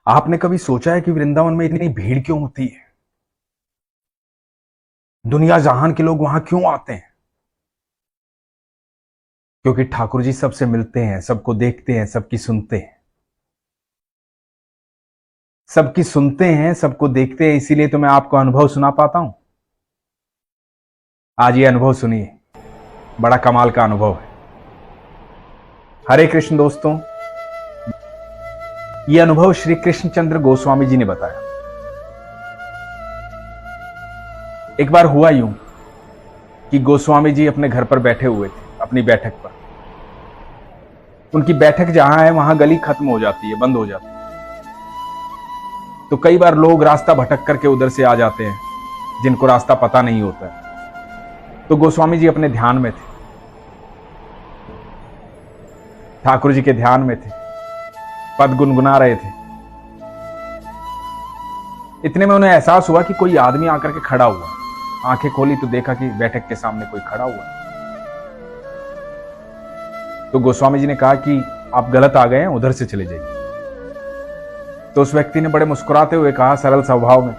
आपने कभी सोचा है कि वृंदावन में इतनी भीड़ क्यों होती है? दुनिया जहान के लोग वहां क्यों आते हैं? क्योंकि ठाकुर जी सबसे मिलते हैं, सबको देखते हैं, सबकी सुनते हैं। सबकी सुनते हैं, सबको देखते हैं, इसीलिए तो मैं आपको अनुभव सुना पाता हूं। आज ये अनुभव सुनिए, बड़ा कमाल का अनुभव है। हरे कृष्ण दोस्तों, ये अनुभव श्री कृष्णचंद्र गोस्वामी जी ने बताया। एक बार हुआ यूं कि गोस्वामी जी अपने घर पर बैठे हुए थे, अपनी बैठक पर। उनकी बैठक जहां है वहां गली खत्म हो जाती है, बंद हो जाती है। तो कई बार लोग रास्ता भटक करके उधर से आ जाते हैं, जिनको रास्ता पता नहीं होता है। तो गोस्वामी जी अपने ध्यान में थे, ठाकुर जी के ध्यान में थे, पद गुनगुना रहे थे। इतने में उन्हें एहसास हुआ कि कोई आदमी आकर के खड़ा हुआ। आंखें खोली तो देखा कि बैठक के सामने कोई खड़ा हुआ। तो गोस्वामी जी ने कहा कि आप गलत आ गए हैं, उधर से चले जाइए। तो उस व्यक्ति ने बड़े मुस्कुराते हुए कहा, सरल स्वभाव में,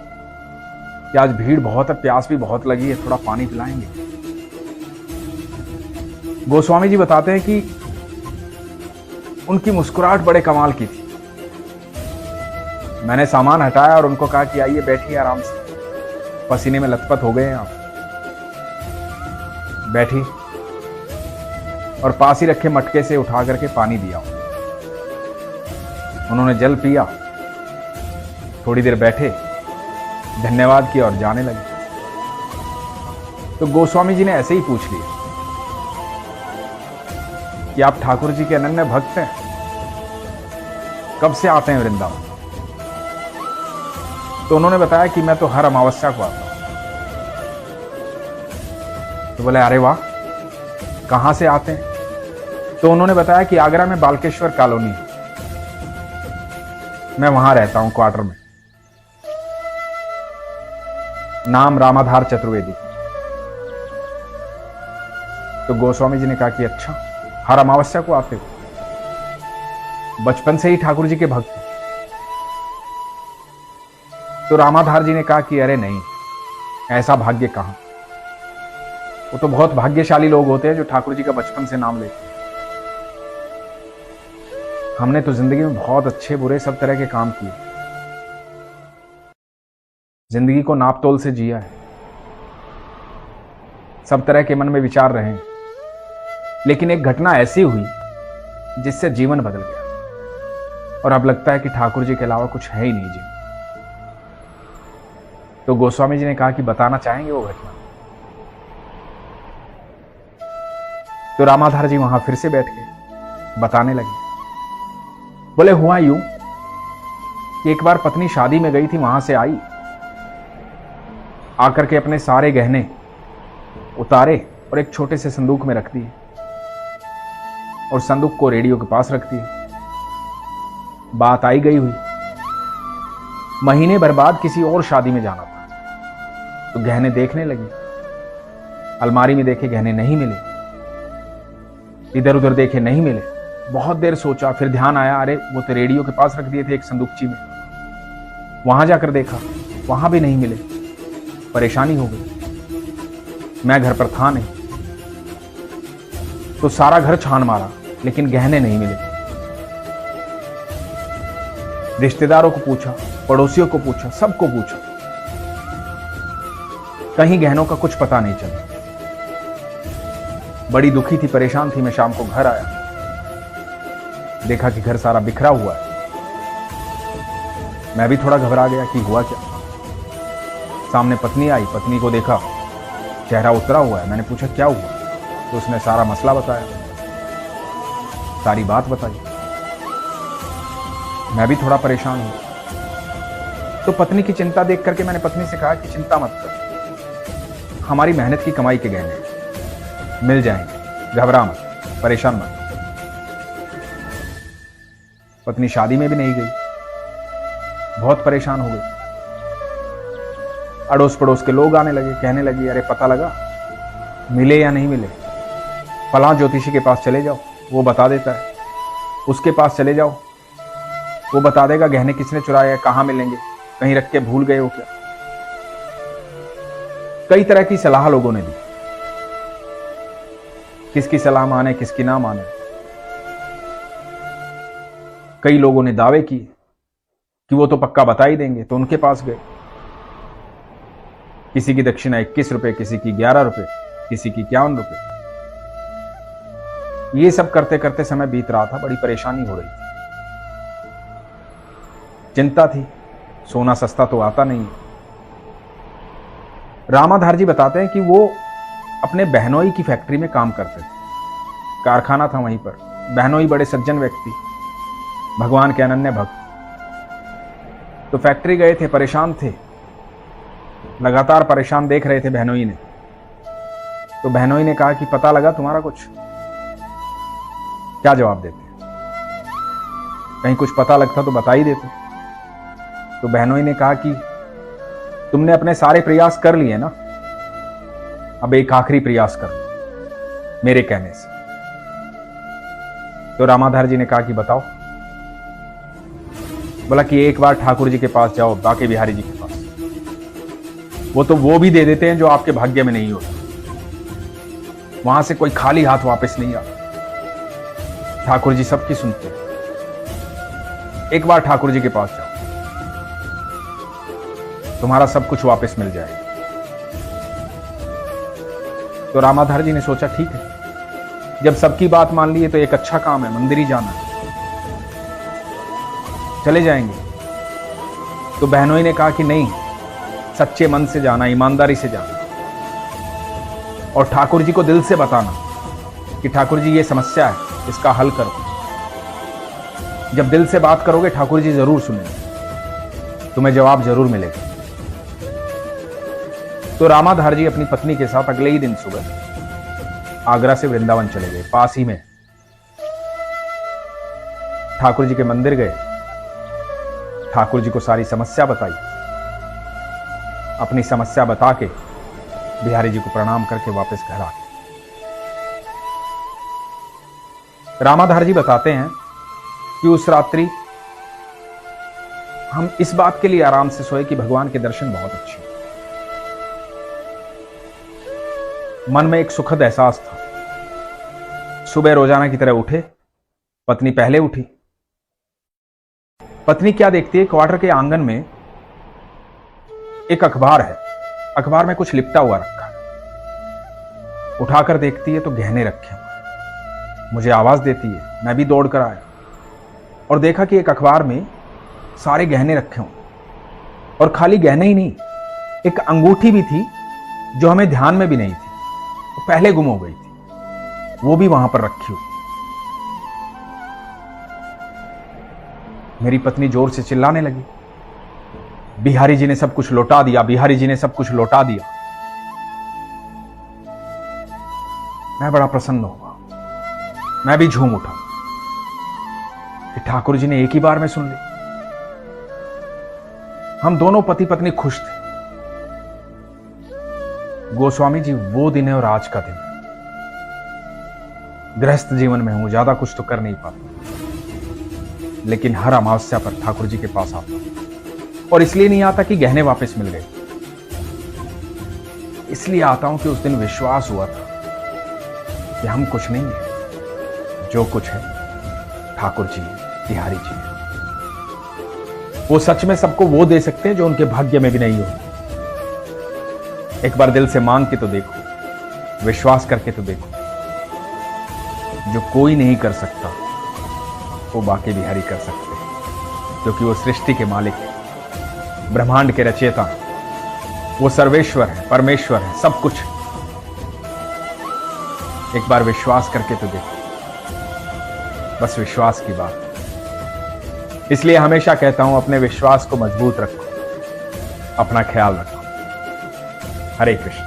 कि आज भीड़ बहुत है, प्यास भी बहुत लगी है, थोड़ा पानी पिलाएंगे? गोस्वामी जी बताते हैं कि उनकी मुस्कुराहट बड़े कमाल की थी। मैंने सामान हटाया और उनको कहा कि आइए बैठिए आराम से, पसीने में लथपथ हो गए हैं आप, बैठिए। और पास ही रखे मटके से उठा करके पानी दिया। उन्होंने जल पिया, थोड़ी देर बैठे, धन्यवाद किया और जाने लगे। तो गोस्वामी जी ने ऐसे ही पूछ लिया कि आप ठाकुर जी के अनन्य भक्त हैं, कब से आते हैं वृंदावन? तो उन्होंने बताया कि मैं तो हर अमावस्या को आता हूं। तो बोले, अरे वाह, कहां से आते हैं? तो उन्होंने बताया कि आगरा में बालकेश्वर कॉलोनी, मैं वहां रहता हूं क्वार्टर में, नाम रामाधार चतुर्वेदी। तो गोस्वामी जी ने कहा कि अच्छा, हर अमावस्या को आते हो? बचपन से ही ठाकुर जी के भक्त हो? तो रामाधार जी ने कहा कि अरे नहीं, ऐसा भाग्य कहां। वो तो बहुत भाग्यशाली लोग होते हैं जो ठाकुर जी का बचपन से नाम लेते हैं। हमने तो जिंदगी में बहुत अच्छे बुरे सब तरह के काम किए, जिंदगी को नापतोल से जिया है, सब तरह के मन में विचार रहे हैं। लेकिन एक घटना ऐसी हुई जिससे जीवन बदल गया, और अब लगता है कि ठाकुर जी के अलावा कुछ है ही नहीं जीवन। तो गोस्वामी जी ने कहा कि बताना चाहेंगे वो घटना? तो रामाधार जी वहां फिर से बैठ गए, बताने लगे। बोले, हुआ यूं कि एक बार पत्नी शादी में गई थी, वहां से आई, आकर के अपने सारे गहने उतारे और एक छोटे से संदूक में रख दिए, और संदूक को रेडियो के पास रख दिए। बात आई गई हुई, महीने भर बाद किसी और शादी में जाना था। तो गहने देखने लगी, अलमारी में देखे गहने नहीं मिले, इधर उधर देखे नहीं मिले। बहुत देर सोचा, फिर ध्यान आया, अरे वो तो रेडियो के पास रख दिए थे एक संदूकची में। वहां जाकर देखा, वहां भी नहीं मिले। परेशानी हो गई, मैं घर पर था नहीं। तो सारा घर छान मारा, लेकिन गहने नहीं मिले। रिश्तेदारों को पूछा, पड़ोसियों को पूछा, सबको पूछा, कहीं गहनों का कुछ पता नहीं चला। बड़ी दुखी थी, परेशान थी। मैं शाम को घर आया, देखा कि घर सारा बिखरा हुआ है। मैं भी थोड़ा घबरा गया कि हुआ क्या। सामने पत्नी आई, पत्नी को देखा, चेहरा उतरा हुआ है। मैंने पूछा क्या हुआ? तो उसने सारा मसला बताया, सारी बात बताई। मैं भी थोड़ा परेशान हूं। तो पत्नी की चिंता देख करके मैंने पत्नी से कहा कि चिंता मत कर, हमारी मेहनत की कमाई के गहने मिल जाएंगे, घबरा मत, परेशान मत। पत्नी शादी में भी नहीं गई, बहुत परेशान हो गई। अड़ोस पड़ोस के लोग आने लगे, कहने लगे, अरे पता लगा मिले या नहीं मिले? फलां ज्योतिषी के पास चले जाओ, वो बता देता है। उसके पास चले जाओ, वो बता देगा गहने किसने चुराए हैं, कहां मिलेंगे, कहीं रख के भूल गए हो क्या। कई तरह की सलाह लोगों ने दी, किसकी सलाह माने किसकी ना माने। कई लोगों ने दावे किए कि वो तो पक्का बता ही देंगे, तो उनके पास गए। किसी की दक्षिणा 21 रुपए, किसी की 11 रुपए, किसी की 51 रुपए। ये सब करते करते समय बीत रहा था, बड़ी परेशानी हो रही थी, चिंता थी, सोना सस्ता तो आता नहीं है। रामाधार जी बताते हैं कि वो अपने बहनोई की फैक्ट्री में काम करते थे, कारखाना था वहीं पर। बहनोई बड़े सज्जन व्यक्ति, भगवान के अनन्य भक्त। तो फैक्ट्री गए थे, परेशान थे, लगातार परेशान देख रहे थे बहनोई ने। तो बहनोई ने कहा कि पता लगा तुम्हारा कुछ? क्या जवाब देते? कहीं कुछ पता लगता तो बता ही देते। तो बहनोई ने कहा कि तुमने अपने सारे प्रयास कर लिए ना, अब एक आखिरी प्रयास करो मेरे कहने से। तो रामाधार जी ने कहा कि बताओ। बोला कि एक बार ठाकुर जी के पास जाओ, बाके बिहारी जी के पास। वो भी दे देते हैं जो आपके भाग्य में नहीं होता। वहां से कोई खाली हाथ वापस नहीं आता। ठाकुर जी सबकी सुनते हैं। एक बार ठाकुर जी के पास जाओ, तुम्हारा सब कुछ वापस मिल जाएगा। तो रामाधार जी ने सोचा ठीक है, जब सबकी बात मान ली है तो एक अच्छा काम है, मंदिर ही जाना है, चले जाएंगे। तो बहनोई ने कहा कि नहीं, सच्चे मन से जाना, ईमानदारी से जाना, और ठाकुर जी को दिल से बताना कि ठाकुर जी ये समस्या है, इसका हल करो। जब दिल से बात करोगे ठाकुर जी जरूर सुनेंगे, तुम्हें जवाब जरूर मिलेगा। तो रामाधार जी अपनी पत्नी के साथ अगले ही दिन सुबह आगरा से वृंदावन चले गए। पास ही में ठाकुर जी के मंदिर गए, ठाकुर जी को सारी समस्या बताई। अपनी समस्या बता के बिहारी जी को प्रणाम करके वापस घर आ गए। रामाधार जी बताते हैं कि उस रात्रि हम इस बात के लिए आराम से सोए कि भगवान के दर्शन बहुत अच्छे। मन में एक सुखद एहसास था। सुबह रोजाना की तरह उठे, पत्नी पहले उठी। पत्नी क्या देखती है, क्वार्टर के आंगन में एक अखबार है, अखबार में कुछ लिपटा हुआ रखा है। उठाकर देखती है तो गहने रखे हुए। मुझे आवाज देती है, मैं भी दौड़ कर आया और देखा कि एक अखबार में सारे गहने रखे हुए, और खाली गहने ही नहीं, एक अंगूठी भी थी जो हमें ध्यान में भी नहीं थी, वो पहले गुम हो गई थी, वो भी वहां पर रखी हुई। मेरी पत्नी जोर से चिल्लाने लगी, बिहारी जी ने सब कुछ लौटा दिया, बिहारी जी ने सब कुछ लौटा दिया। मैं बड़ा प्रसन्न हुआ, मैं भी झूम उठा कि ठाकुर जी ने एक ही बार में सुन ली। हम दोनों पति पत्नी खुश थे। गोस्वामी जी, वो दिन है और आज का दिन है। गृहस्थ जीवन में हूं, ज्यादा कुछ तो कर नहीं पाता, लेकिन हर अमावस्या पर ठाकुर जी के पास आता हूं। और इसलिए नहीं आता कि गहने वापस मिल गए, इसलिए आता हूं कि उस दिन विश्वास हुआ था कि हम कुछ नहीं है, जो कुछ है ठाकुर जी, बिहारी जी। वो सच में सबको वो दे सकते हैं जो उनके भाग्य में भी नहीं हो। एक बार दिल से मांग के तो देखो, विश्वास करके तो देखो। जो कोई नहीं कर सकता वो बाके बिहारी कर सकते हैं, क्योंकि वो सृष्टि के मालिक है, ब्रह्मांड के रचयिता, वो सर्वेश्वर है, परमेश्वर है, सब कुछ। एक बार विश्वास करके तो देखो, बस विश्वास की बात। इसलिए हमेशा कहता हूं, अपने विश्वास को मजबूत रखो, अपना ख्याल रखो। हरे कृष्ण।